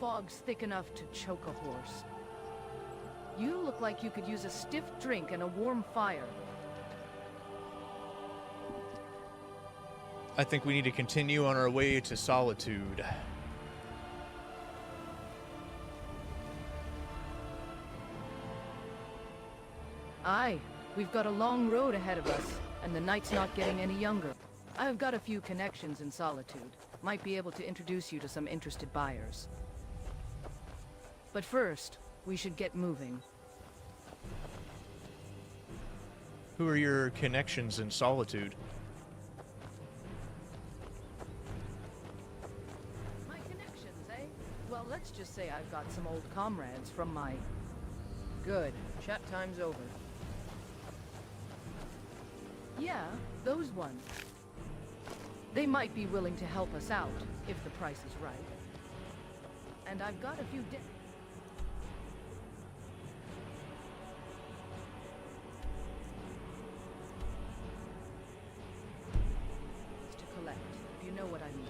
fog's thick enough to choke a horse. You look like you could use a stiff drink and a warm fire. I think we need to continue on our way to solitude. Aye, we've got a long road ahead of us, and the night's not getting any younger. I've got a few connections in Solitude. Might be able to introduce you to some interested buyers. But first, we should get moving. Who are your connections in Solitude? My connections, eh? Well, let's just say I've got some old comrades from my... Good. Chat time's over. Yeah, those ones. They might be willing to help us out, if the price is right. And I've got a few to collect, if you know what I mean.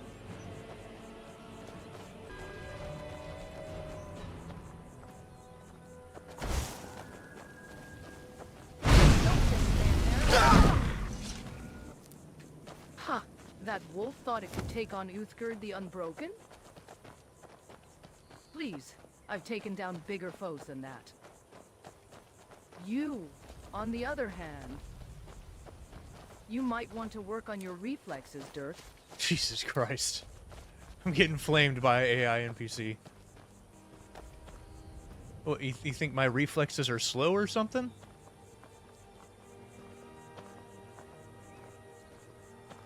That wolf thought it could take on Uthgerd the Unbroken? Please, I've taken down bigger foes than that. You, on the other hand, you might want to work on your reflexes, Dirk. Jesus Christ. I'm getting flamed by AI NPC. What, you think my reflexes are slow or something?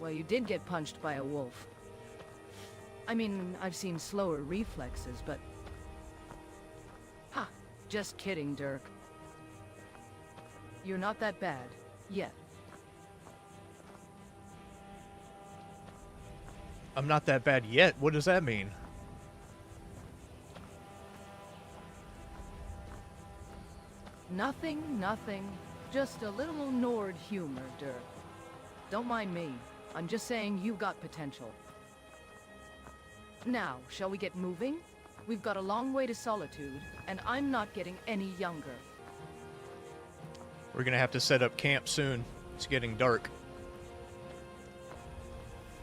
Well, you did get punched by a wolf. I mean, I've seen slower reflexes, but... Ha! Just kidding, Dirk. You're not that bad. Yet. I'm not that bad yet? What does that mean? Nothing, nothing. Just a little Nord humor, Dirk. Don't mind me. I'm just saying you've got potential. Now, shall we get moving? We've got a long way to Solitude, and I'm not getting any younger. We're gonna have to set up camp soon. It's getting dark.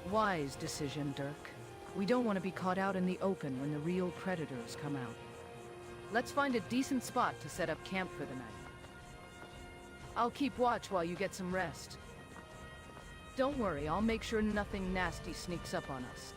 Wise decision, Dirk. We don't want to be caught out in the open when the real predators come out. Let's find a decent spot to set up camp for the night. I'll keep watch while you get some rest. Don't worry, I'll make sure nothing nasty sneaks up on us.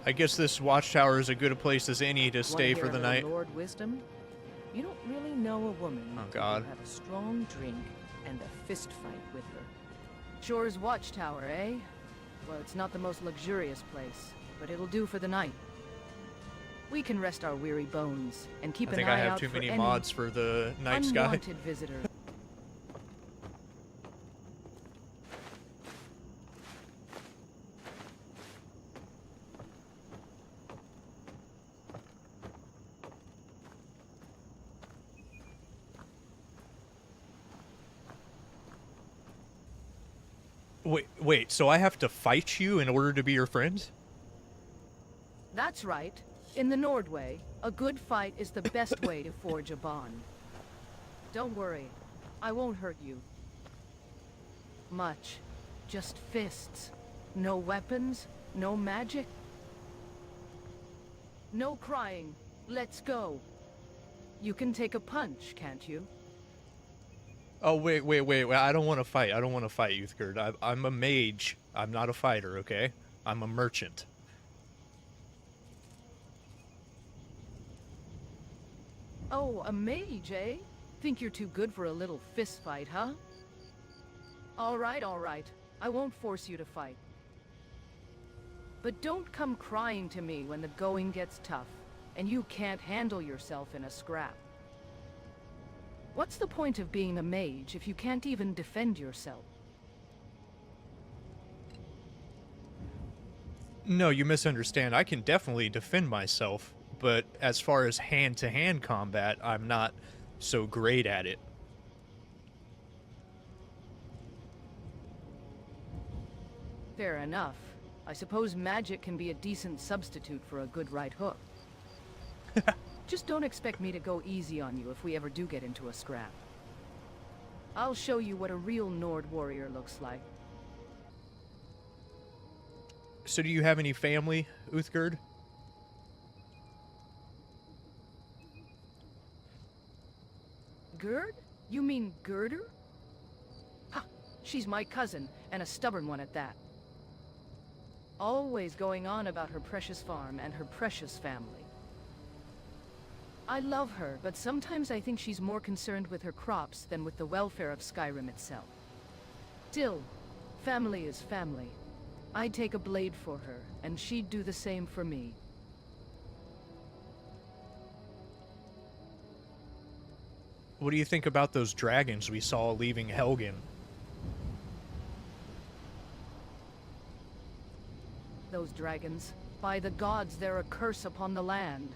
I guess this watchtower is as good a place as any to stay for the night. Lord Wisdom? You don't really know a woman Oh, God. who have a strong drink and a fist fight with her. Shore's watchtower, eh? Well, it's not the most luxurious place, but it'll do for the night. We can rest our weary bones and keep I an think eye I have out too for many any mods for the night sky. unwanted visitors. Wait, so I have to fight you in order to be your friend? That's right. In the Nordway, a good fight is the best way to forge a bond. Don't worry, I won't hurt you. Much. Just fists. No weapons, no magic. No crying. Let's go. You can take a punch, can't you? Oh, wait, I don't want to fight. I don't want to fight, Uthgerd. I'm a mage. I'm not a fighter, okay? I'm a merchant. Oh, a mage, eh? Think you're too good for a little fist fight, huh? All right. I won't force you to fight. But don't come crying to me when the going gets tough, and you can't handle yourself in a scrap. What's the point of being a mage if you can't even defend yourself? No, you misunderstand. I can definitely defend myself, but as far as hand-to-hand combat, I'm not so great at it. Fair enough. I suppose magic can be a decent substitute for a good right hook. Just don't expect me to go easy on you if we ever do get into a scrap. I'll show you what a real Nord warrior looks like. So do you have any family, Uthgerd? Gerd? You mean Girder? Ha! She's my cousin, and a stubborn one at that. Always going on about her precious farm and her precious family. I love her, but sometimes I think she's more concerned with her crops than with the welfare of Skyrim itself. Still, family is family. I'd take a blade for her, and she'd do the same for me. What do you think about those dragons we saw leaving Helgen? Those dragons. By the gods, they're a curse upon the land.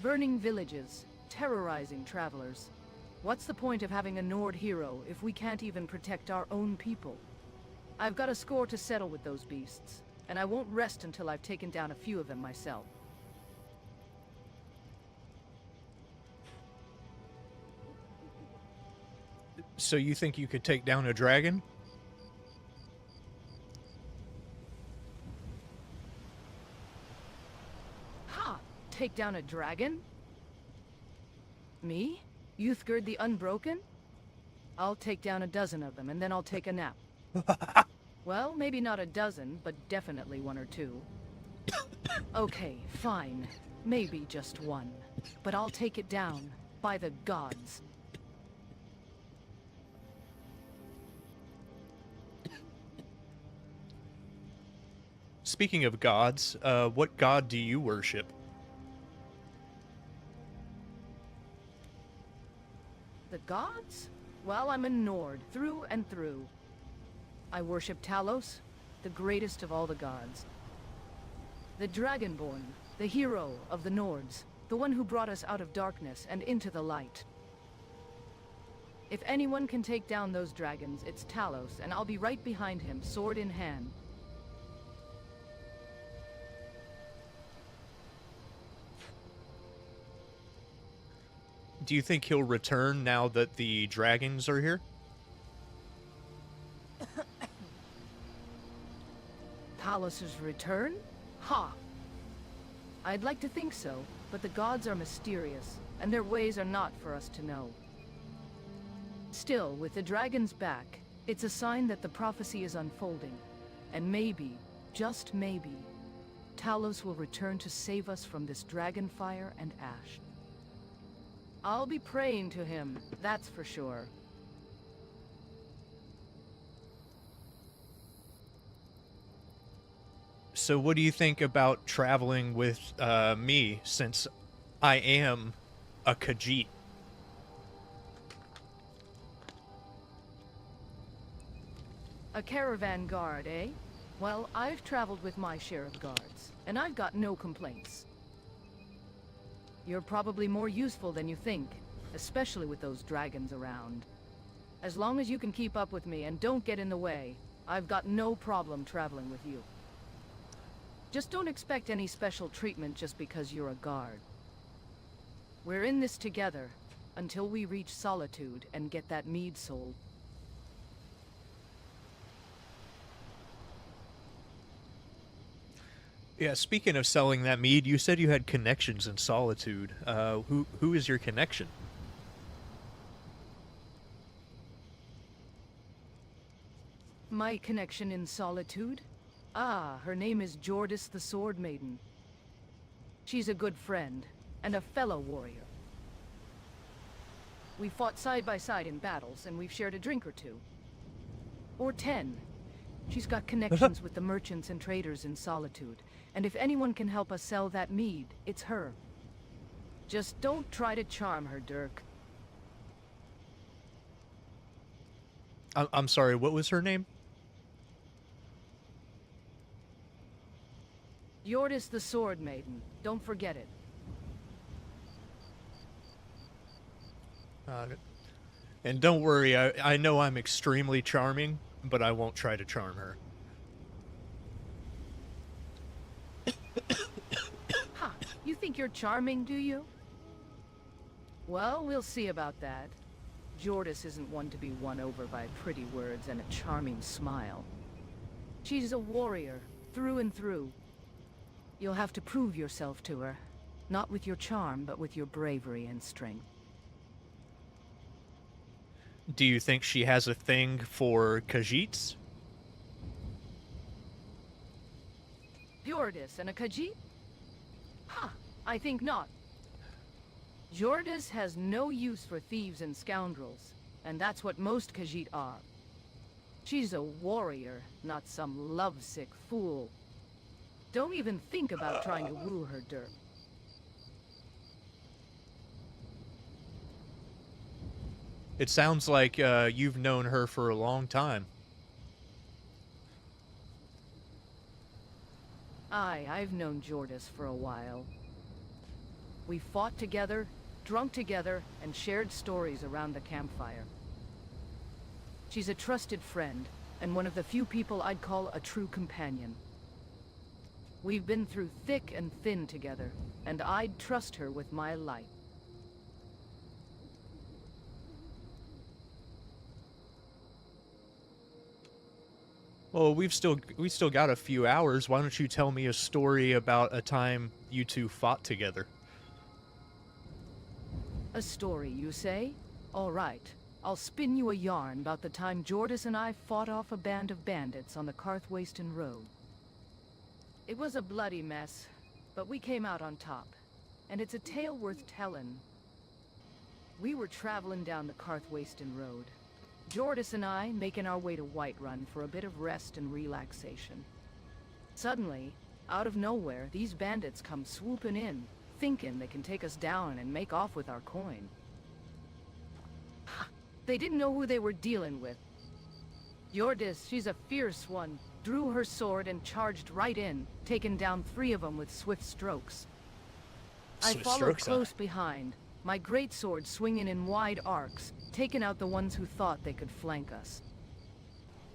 Burning villages, terrorizing travelers. What's the point of having a Nord hero if we can't even protect our own people? I've got a score to settle with those beasts, and I won't rest until I've taken down a few of them myself. So you think you could take down a dragon? Ha! Take down a dragon? Me? Uthgerd the Unbroken? I'll take down a dozen of them, and then I'll take a nap. Well, maybe not a dozen, but definitely one or two. Okay, fine. Maybe just one. But I'll take it down. By the gods. Speaking of gods, what god do you worship? The gods? Well, I'm a Nord, through and through. I worship Talos, the greatest of all the gods. The Dragonborn, the hero of the Nords, the one who brought us out of darkness and into the light. If anyone can take down those dragons, it's Talos, and I'll be right behind him, sword in hand. Do you think he'll return now that the dragons are here? Talos' return? Ha! I'd like to think so, but the gods are mysterious, and their ways are not for us to know. Still, with the dragons back, it's a sign that the prophecy is unfolding, and maybe, just maybe, Talos will return to save us from this dragon fire and ash. I'll be praying to him, that's for sure. So what do you think about traveling with me, since I am a Khajiit? A caravan guard, eh? Well, I've traveled with my share of guards, and I've got no complaints. You're probably more useful than you think, especially with those dragons around. As long as you can keep up with me and don't get in the way, I've got no problem traveling with you. Just don't expect any special treatment just because you're a guard. We're in this together, until we reach Solitude and get that mead sold. Yeah, speaking of selling that mead, you said you had connections in Solitude. Who is your connection? My connection in Solitude? Ah, her name is Jordis the Sword Maiden. She's a good friend, and a fellow warrior. We fought side by side in battles, and we've shared a drink or two. Or 10. She's got connections with the merchants and traders in Solitude, and if anyone can help us sell that mead, it's her. Just don't try to charm her, Dirk. I'm sorry, what was her name? Yordis the Sword Maiden. Don't forget it. And don't worry, I know I'm extremely charming, but I won't try to charm her. Ha! You think you're charming, do you? Well, we'll see about that. Yordis isn't one to be won over by pretty words and a charming smile. She's a warrior, through and through. You'll have to prove yourself to her. Not with your charm, but with your bravery and strength. Do you think she has a thing for Khajiits? Yordis and a Khajiit? Ha! I think not. Yordis has no use for thieves and scoundrels, and that's what most Khajiit are. She's a warrior, not some lovesick fool. Don't even think about trying to woo her, Dirk. It sounds like you've known her for a long time. Aye, I've known Yordis for a while. We fought together, drunk together, and shared stories around the campfire. She's a trusted friend, and one of the few people I'd call a true companion. We've been through thick and thin together, and I'd trust her with my life. Well, we still got a few hours. Why don't you tell me a story about a time you two fought together? A story, you say? All right. I'll spin you a yarn about the time Yordis and I fought off a band of bandits on the Karthwasten Road. It was a bloody mess, but we came out on top, and it's a tale worth telling. We were traveling down the Karthwasten Road, Yordis and I making our way to Whiterun for a bit of rest and relaxation. Suddenly, out of nowhere, these bandits come swooping in, thinking they can take us down and make off with our coin. They didn't know who they were dealing with. Yordis, she's a fierce one, drew her sword and charged right in, taking down 3 of them with swift strokes. I followed close behind, my greatsword swinging in wide arcs, taking out the ones who thought they could flank us.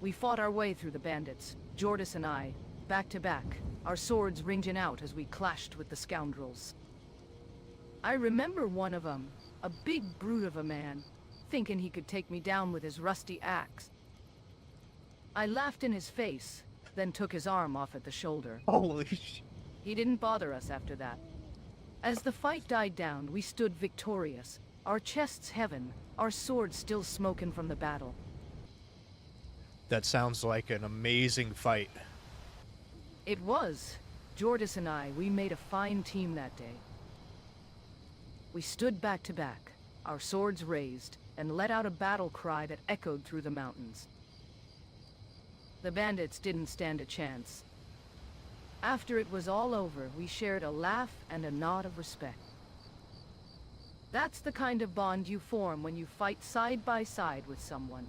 We fought our way through the bandits, Yordis and I, back to back, our swords ringing out as we clashed with the scoundrels. I remember one of them, a big brute of a man, thinking he could take me down with his rusty axe. I laughed in his face, then took his arm off at the shoulder. Holy sh... He didn't bother us after that. As the fight died down, we stood victorious, our chests heaven, our swords still smoking from the battle. That sounds like an amazing fight. It was. Yordis and I, we made a fine team that day. We stood back to back, our swords raised, and let out a battle cry that echoed through the mountains. The bandits didn't stand a chance. After it was all over, we shared a laugh and a nod of respect. That's the kind of bond you form when you fight side by side with someone.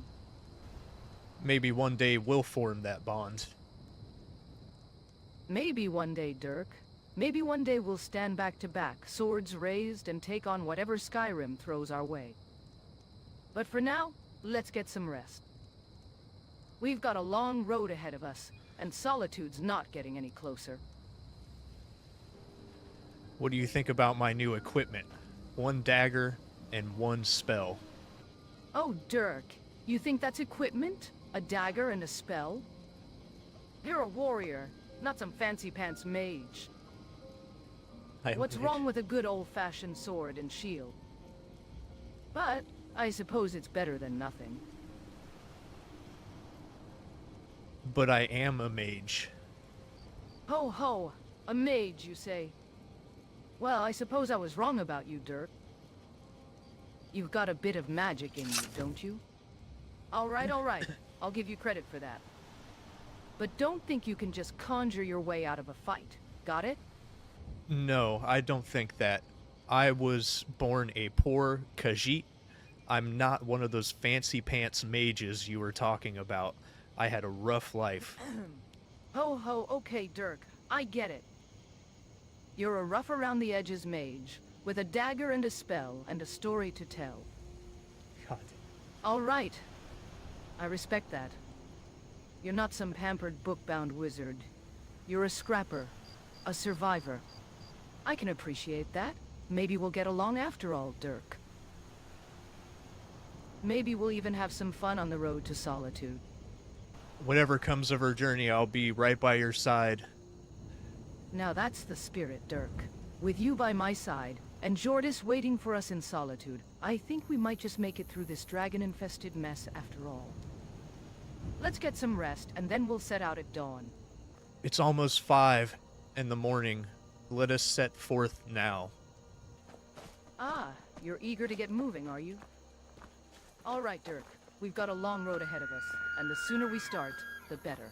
Maybe one day we'll form that bond. Maybe one day, Dirk. Maybe one day we'll stand back to back, swords raised, and take on whatever Skyrim throws our way. But for now, let's get some rest. We've got a long road ahead of us, and Solitude's not getting any closer. What do you think about my new equipment? 1 dagger and 1 spell. Oh, Dirk, you think that's equipment? A dagger and a spell? You're a warrior, not some fancy-pants mage. What's wrong with a good old-fashioned sword and shield? But I suppose it's better than nothing. But I am a mage. Ho ho, a mage, you say? Well, I suppose I was wrong about you, Dirk. You've got a bit of magic in you, don't you? All right, I'll give you credit for that. But don't think you can just conjure your way out of a fight. Got it? No, I don't think that. I was born a poor Khajiit. I'm not one of those fancy pants mages you were talking about. I had a rough life. Ho ho, okay, Dirk. I get it. You're a rough-around-the-edges mage, with a dagger and a spell and a story to tell. God. All right. I respect that. You're not some pampered book-bound wizard. You're a scrapper, a survivor. I can appreciate that. Maybe we'll get along after all, Dirk. Maybe we'll even have some fun on the road to solitude. Whatever comes of our journey, I'll be right by your side. Now that's the spirit, Dirk. With you by my side, and Jordis waiting for us in solitude, I think we might just make it through this dragon-infested mess after all. Let's get some rest, and then we'll set out at dawn. It's almost 5 in the morning. Let us set forth now. Ah, you're eager to get moving, are you? All right, Dirk. We've got a long road ahead of us, and the sooner we start, the better.